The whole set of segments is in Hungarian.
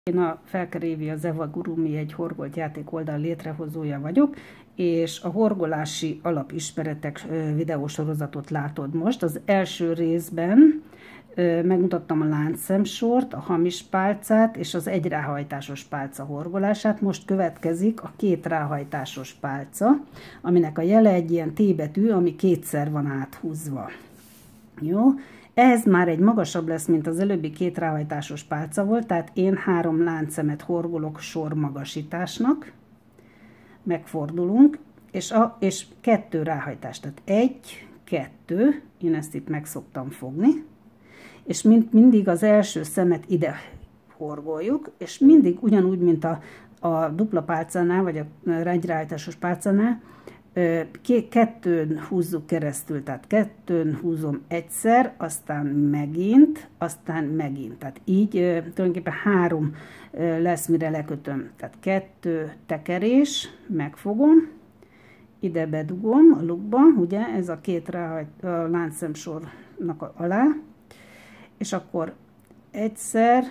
Én a Felker Évi, az Eva Gurumi egy horgolt játék oldal létrehozója vagyok, és a horgolási alapismeretek videósorozatot látod most. Az első részben megmutattam a láncszemsort, a hamis pálcát és az egy ráhajtásos pálca horgolását. Most következik a két ráhajtásos pálca, aminek a jele egy ilyen T betű, ami kétszer van áthúzva. Jó? Ez már egy magasabb lesz, mint az előbbi két ráhajtásos pálca volt, tehát én 3 láncszemet horgolok sormagasításnak, megfordulunk, és 2 ráhajtás, tehát 1, 2, én ezt itt meg szoktam fogni, és mindig az első szemet ide horgoljuk, és mindig ugyanúgy, mint a dupla pálcánál, vagy a egy ráhajtásos pálcánál, 2-n húzzuk keresztül, tehát 2-n húzom egyszer, aztán megint. Tehát így tulajdonképpen 3 lesz, mire lekötöm. Tehát 2 tekerés, megfogom, ide bedugom a lukba, ugye, ez a két láncszemsornak alá, és akkor egyszer,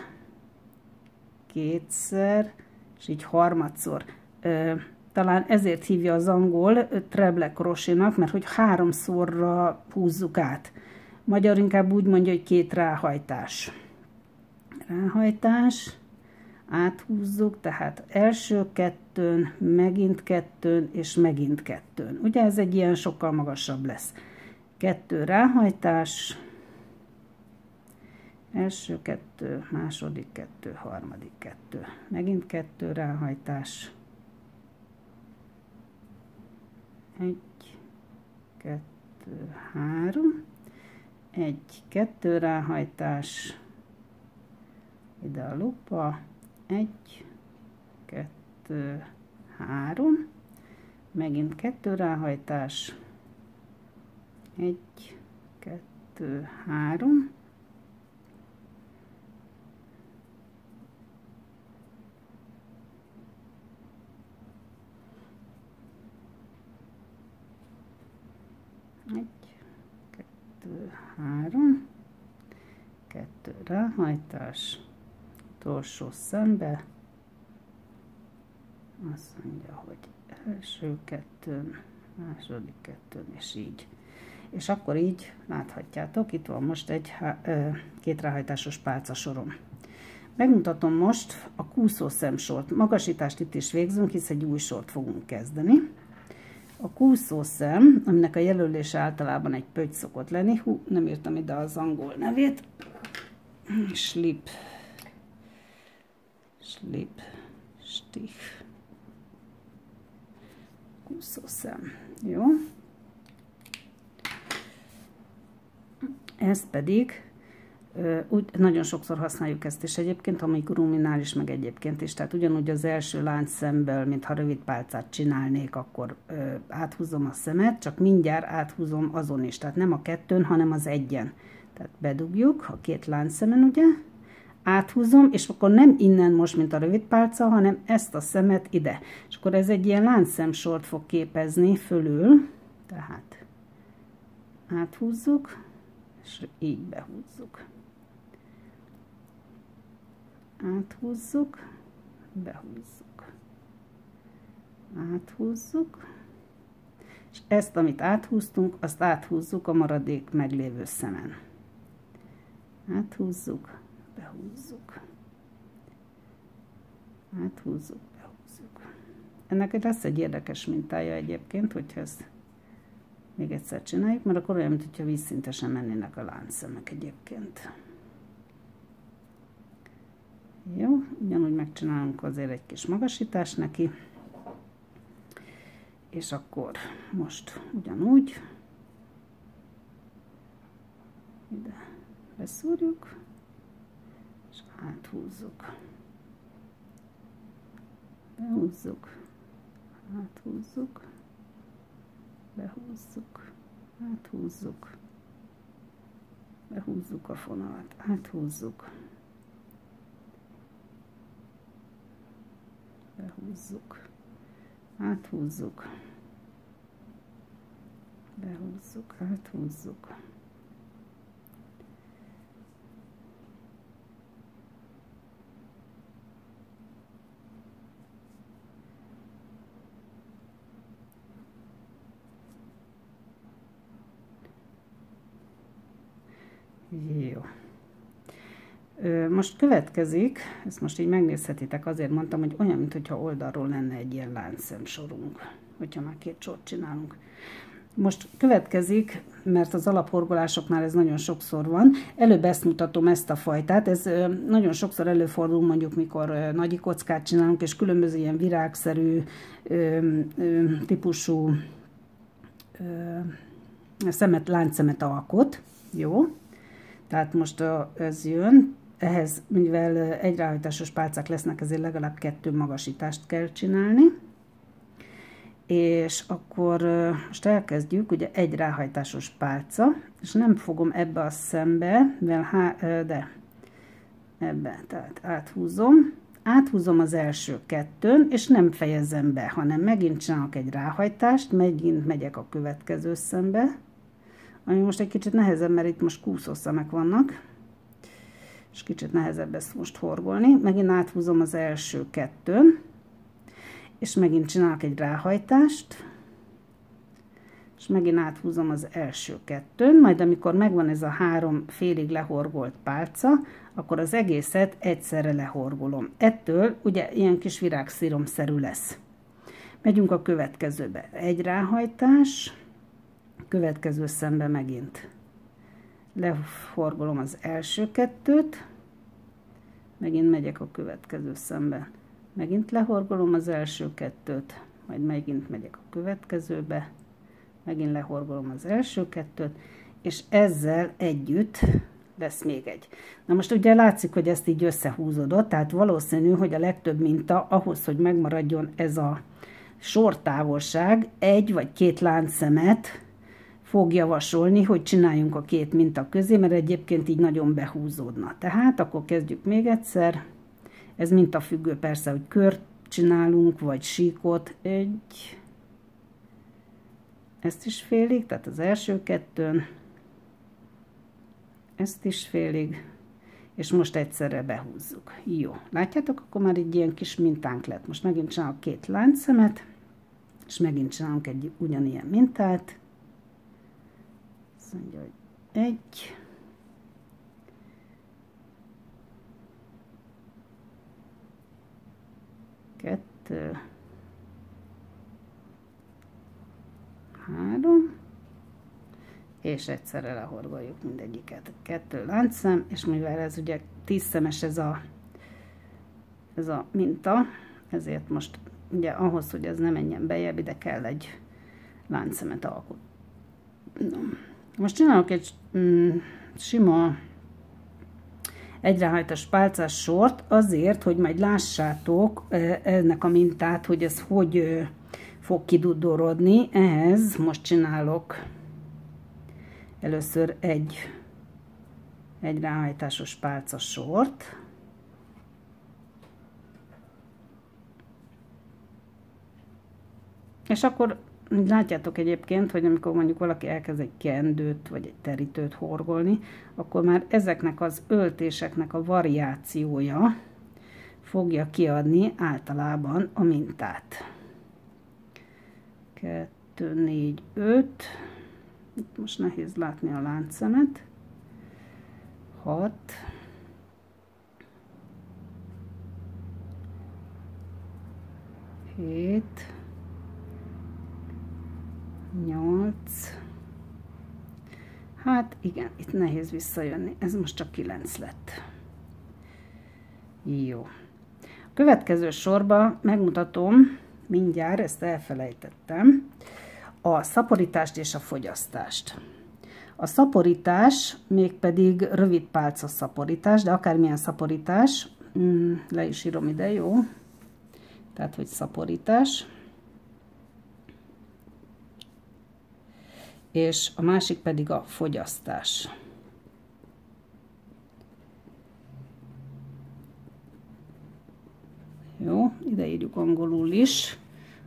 kétszer, és így harmadszor. Talán ezért hívja az angol treble crochetnak, mert hogy 3-szorra húzzuk át. Magyar inkább úgy mondja, hogy 2 ráhajtás. Ráhajtás, áthúzzuk, tehát első 2-n, megint 2-n, és megint 2-n. Ugye ez egy ilyen sokkal magasabb lesz. 2 ráhajtás, első 2, második 2, harmadik 2, megint 2 ráhajtás, 1, 2, 3, 1, 2 ráhajtás, ide a lupa, 1, 2, 3, megint 2 ráhajtás, 1, 2, 3, egy, 2, 3, 2 ráhajtás, utolsó szembe, azt mondja, hogy első 2, második 2, és így. És akkor így láthatjátok, itt van most egy 2 ráhajtásos pálcasorom. Megmutatom most a kúszószemsort. Magasítást itt is végzünk, hisz egy új sort fogunk kezdeni. A kúszószem, aminek a jelölése általában egy pötty szokott lenni, nem írtam ide az angol nevét, slip, stich, kúszószem, jó? Ezt pedig úgy nagyon sokszor használjuk ezt is egyébként, amiguruminál is, meg egyébként is. Tehát ugyanúgy az első láncszemből, mintha rövid pálcát csinálnék, akkor áthúzom a szemet, csak mindjárt áthúzom azon is. Tehát nem a 2-n, hanem az 1-en. Tehát bedugjuk a 2 láncszemen, ugye? Áthúzom, és akkor nem innen most, mint a rövid pálca, hanem ezt a szemet ide. És akkor ez egy ilyen láncszemsort fog képezni fölül. Tehát áthúzzuk, és így behúzzuk. Áthúzzuk, behúzzuk, áthúzzuk, és ezt, amit áthúztunk, azt áthúzzuk a maradék meglévő szemen. Áthúzzuk, behúzzuk, áthúzzuk, behúzzuk. Ennek lesz egy érdekes mintája egyébként, hogyha ezt még egyszer csináljuk, mert akkor olyan, mintha vízszintesen mennének a láncszemek egyébként. Jó, ugyanúgy megcsinálunk azért egy kis magasítást neki, és akkor most ugyanúgy ide beszúrjuk, és áthúzzuk, behúzzuk, áthúzzuk, behúzzuk, áthúzzuk, behúzzuk a fonalat, áthúzzuk, behúzzuk, áthúzzuk, behúzzuk, áthúzzuk, Jó. Most következik, ezt most így megnézhetitek, azért mondtam, hogy olyan, mintha oldalról lenne egy ilyen láncszemsorunk, hogyha már két sort csinálunk. Most következik, mert az alaphorgolásoknál ez nagyon sokszor van, előbb ezt mutatom, ezt a fajtát, ez nagyon sokszor előfordul, mondjuk mikor nagy kockát csinálunk, és különböző ilyen virágszerű típusú láncszemet alkot, jó? Tehát most ez jön, ehhez, mivel egyráhajtásos pálcák lesznek, ezért legalább 2 magasítást kell csinálni. És akkor most elkezdjük, ugye egy ráhajtásos pálca, és nem fogom ebbe a szembe, de ebbe, tehát áthúzom az első 2-n, és nem fejezem be, hanem megint csinálok egy ráhajtást, megint megyek a következő szembe, ami most egy kicsit nehezebb, mert itt most kúszószemek vannak, és kicsit nehezebb ezt most horgolni, megint áthúzom az első 2-n, és megint csinálok egy ráhajtást, és megint áthúzom az első 2-n, majd amikor megvan ez a 3 félig lehorgolt pálca, akkor az egészet egyszerre lehorgolom. Ettől ugye ilyen kis virágsziromszerű lesz. Megyünk a következőbe. Egy ráhajtás, következő szembe megint lehorgolom az első 2-t, megint megyek a következő szembe. Megint lehorgolom az első 2-t, majd megint megyek a következőbe, megint lehorgolom az első 2-t, és ezzel együtt lesz még egy. Na most ugye látszik, hogy ezt így összehúzódott, tehát valószínű, hogy a legtöbb minta ahhoz, hogy megmaradjon ez a sortávolság, 1 vagy 2 láncszemet fog javasolni, hogy csináljunk a 2 minta közé, mert egyébként így nagyon behúzódna. Tehát akkor kezdjük még egyszer. Ez mintafüggő persze, hogy kört csinálunk, vagy síkot. Ezt is félig, tehát az első 2-n. Ezt is félig. És most egyszerre behúzzuk. Jó. Látjátok, akkor már egy ilyen kis mintánk lett. Most megint csinálok 2 láncszemet, és megint csinálunk egy ugyanilyen mintát. Azt mondja, hogy 1. 2, 3, és egyszerre lehorgoljuk mindegyiket. 2 láncszem, és mivel ez ugye 10 szemes ez a minta, ezért most ugye ahhoz, hogy ez ne menjen bejebb, ide kell egy láncszemet alkotni. Most csinálok egy sima egyráhajtás pálcás sort azért, hogy majd lássátok ennek a mintát, hogy ez hogy fog kidudorodni. Ehhez most csinálok először egy ráhajtásos pálca sort. És akkor látjátok egyébként, hogy amikor mondjuk valaki elkezd egy kendőt vagy egy terítőt horgolni, akkor már ezeknek az öltéseknek a variációja fogja kiadni általában a mintát. 2, 4, 5. Itt most nehéz látni a láncszemet. 6. 7. 8. Hát igen, itt nehéz visszajönni. Ez most csak 9 lett. Jó. A következő sorba megmutatom, mindjárt, ezt elfelejtettem, a szaporítást és a fogyasztást. A szaporítás mégpedig rövid pálca szaporítás, de akármilyen szaporítás, le is írom ide, jó? Tehát, hogy szaporítás. És a másik pedig a fogyasztás. Jó, ide írjuk angolul is.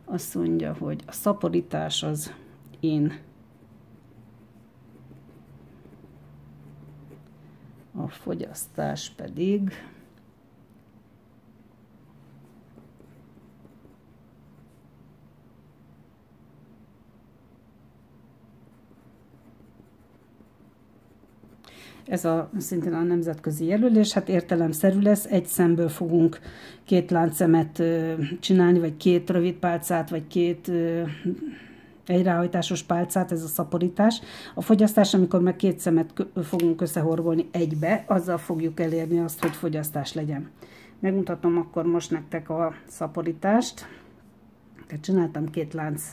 Azt mondja, hogy a szaporítás az in, a fogyasztás pedig Ez szintén a nemzetközi jelölés, hát értelemszerű lesz, egy szemből fogunk 2 láncszemet csinálni, vagy 2 rövid pálcát, vagy 2 egyráhajtásos pálcát, ez a szaporítás. A fogyasztás, amikor meg 2 szemet fogunk összehorgolni egybe, azzal fogjuk elérni azt, hogy fogyasztás legyen. Megmutatom akkor most nektek a szaporítást. Tehát csináltam 2 lánc,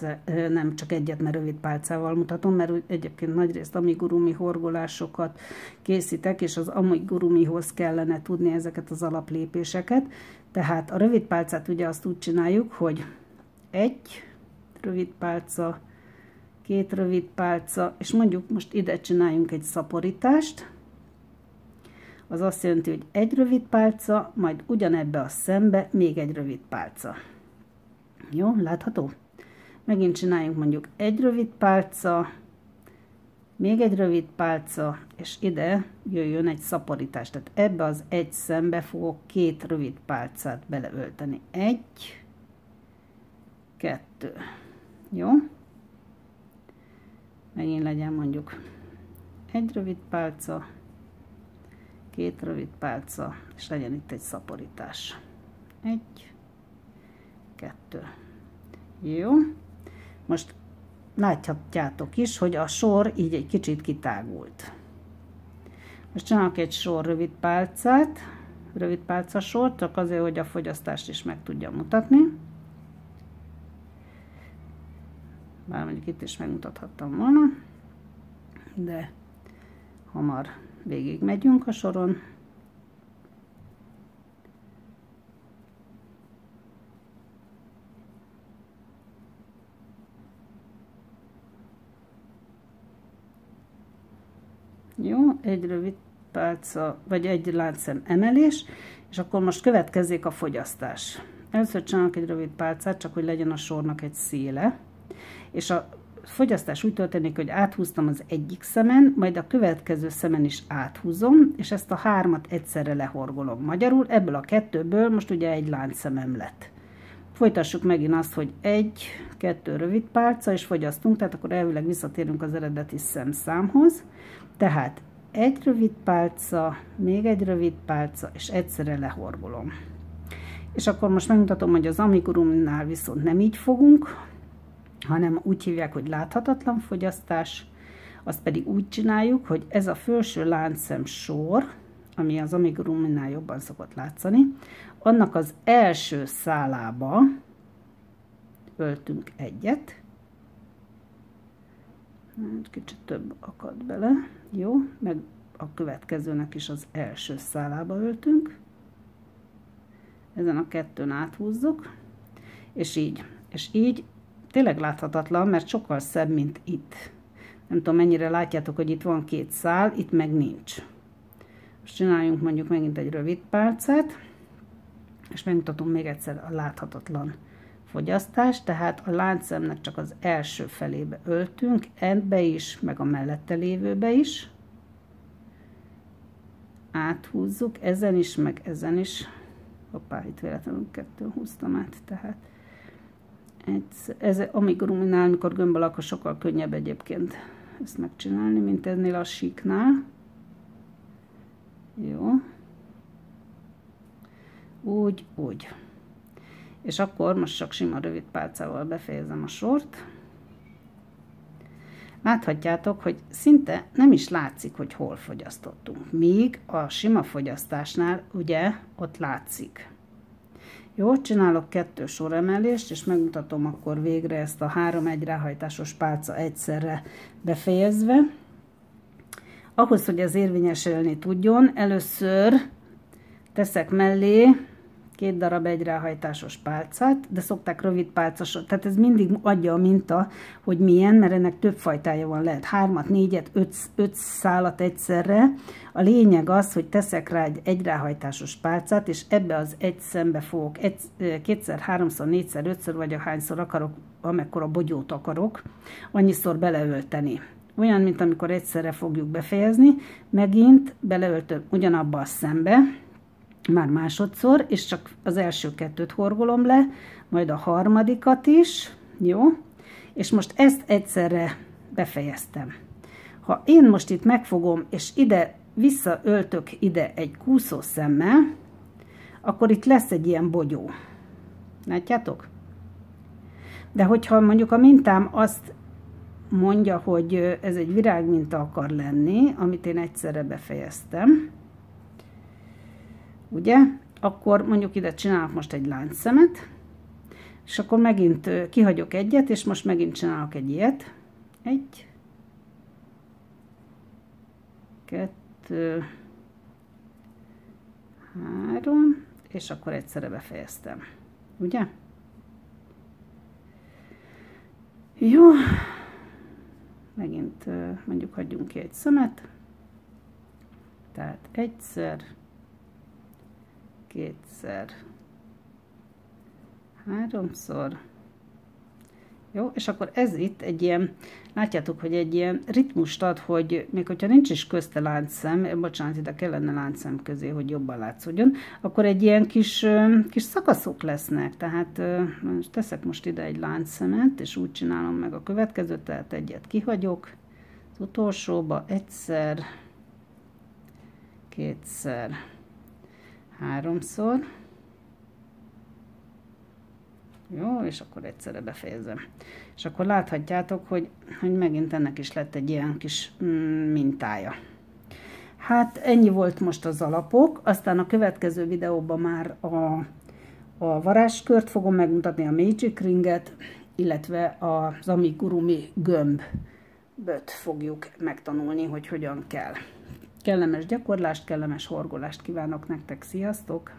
nem csak egyet, mert rövid pálcával mutatom, mert egyébként nagyrészt amigurumi horgolásokat készítek, és az amigurumihoz kellene tudni ezeket az alaplépéseket. Tehát a rövid pálcát ugye azt úgy csináljuk, hogy 1 rövid pálca, 2 rövid pálca, és mondjuk most ide csináljunk egy szaporítást. Az azt jelenti, hogy 1 rövid pálca, majd ugyanebbe a szembe még 1 rövid pálca. Jó, látható? Megint csináljunk mondjuk 1 rövid pálca, még 1 rövid pálca, és ide jöjjön egy szaporítás. Tehát ebbe az egy szembe fogok 2 rövid pálcát beleölteni. 1, 2. Jó? Megint legyen mondjuk 1 rövid pálca, 2 rövid pálca, és legyen itt egy szaporítás. 1, 2. Jó? Most láthatjátok is, hogy a sor így egy kicsit kitágult. Most csinálok egy sor rövid pálcát, rövid pálca sort, csak azért, hogy a fogyasztást is meg tudjam mutatni. Bár mondjuk itt is megmutathattam volna, de hamar végig megyünk a soron. Jó, egy rövid pálca, vagy egy láncszem emelés, és akkor most következzék a fogyasztás. Először csinálok egy rövid pálcát, csak hogy legyen a sornak egy széle, és a fogyasztás úgy történik, hogy áthúztam az egyik szemen, majd a következő szemen is áthúzom, és ezt a 3-at egyszerre lehorgolom. Magyarul ebből a 2-ből most ugye egy láncszemem lett. Folytassuk megint azt, hogy 1, 2 rövid pálca, és fogyasztunk, tehát akkor elvileg visszatérünk az eredeti szemszámhoz. Tehát 1 rövid pálca, még 1 rövid pálca, és egyszerre lehorgolom. És akkor most megmutatom, hogy az amigurumnál viszont nem így fogunk, hanem úgy hívják, hogy láthatatlan fogyasztás. Azt pedig úgy csináljuk, hogy ez a felső láncszem sor, ami az amigurumnál jobban szokott látszani, annak az első szálába öltünk egyet. Kicsit több akad bele. Jó, meg a következőnek is az első szálába öltünk. Ezen a 2-n áthúzzuk, és így. És így tényleg láthatatlan, mert sokkal szebb, mint itt. Nem tudom, mennyire látjátok, hogy itt van 2 szál, itt meg nincs. Most csináljunk mondjuk megint egy rövid pálcát, és megmutatom még egyszer a láthatatlan fogyasztást, tehát a láncszemnek csak az első felébe öltünk, ebbe is, meg a mellette lévőbe is. Áthúzzuk, ezen is, meg ezen is. Hoppá, itt véletlenül 2 húztam át, tehát ez amiguruminál, amikor gömb alak, sokkal könnyebb egyébként ezt megcsinálni, mint ennél a síknál. Jó. Úgy. És akkor most csak sima rövid pálcával befejezem a sort. Láthatjátok, hogy szinte nem is látszik, hogy hol fogyasztottunk. Míg a sima fogyasztásnál ugye ott látszik. Jó, csinálok 2 soremelést, és megmutatom akkor végre ezt a 3 egyráhajtásos pálca egyszerre befejezve. Ahhoz, hogy ez érvényesülni tudjon, először teszek mellé 2 darab egyráhajtásos pálcát, de szokták rövid pálcasot, tehát ez mindig adja a minta, hogy milyen, mert ennek több fajtája van, lehet 3-at, 4-et, 5 szálat egyszerre. A lényeg az, hogy teszek rá egy egyráhajtásos pálcát, és ebbe az egy szembe fogok 2-szer, 3-szor, 4-szer, 5-ször, vagy ahányszor akarok, amekkora bogyót akarok, annyiszor beleölteni. Olyan, mint amikor egyszerre fogjuk befejezni, megint beleöltöm ugyanabba a szembe, már másodszor, és csak az első 2-t horgolom le, majd a harmadikat is, jó? És most ezt egyszerre befejeztem. Ha én most itt megfogom, és ide visszaöltök ide egy kúszószemmel, akkor itt lesz egy ilyen bogyó. Látjátok? De hogyha mondjuk a mintám azt mondja, hogy ez egy virágminta akar lenni, amit én egyszerre befejeztem, ugye? Akkor mondjuk ide csinálok most egy láncszemet, és akkor megint kihagyok egyet, és most megint csinálok egy ilyet. 1, 2, 3, és akkor egyszerre befejeztem. Ugye? Jó. Megint mondjuk hagyjunk ki egy szemet. Tehát egyszer, kétszer, háromszor. Jó, és akkor ez itt egy ilyen, látjátok, hogy egy ilyen ritmust ad, hogy még hogyha nincs is közte láncszem, bocsánat, ide kellene láncszem közé, hogy jobban látszódjon, akkor egy ilyen kis szakaszok lesznek. Tehát teszek most ide egy láncszemet, és úgy csinálom meg a következőt, tehát egyet kihagyok, az utolsóba egyszer, kétszer, háromszor. Jó, és akkor egyszerre befejezem. És akkor láthatjátok, hogy megint ennek is lett egy ilyen kis mintája. Hát ennyi volt most az alapok, aztán a következő videóban már a varázskört fogom megmutatni, a Magic Ringet, illetve az amigurumi gömböt fogjuk megtanulni, hogy hogyan kell. Kellemes gyakorlást, kellemes horgolást kívánok nektek, sziasztok!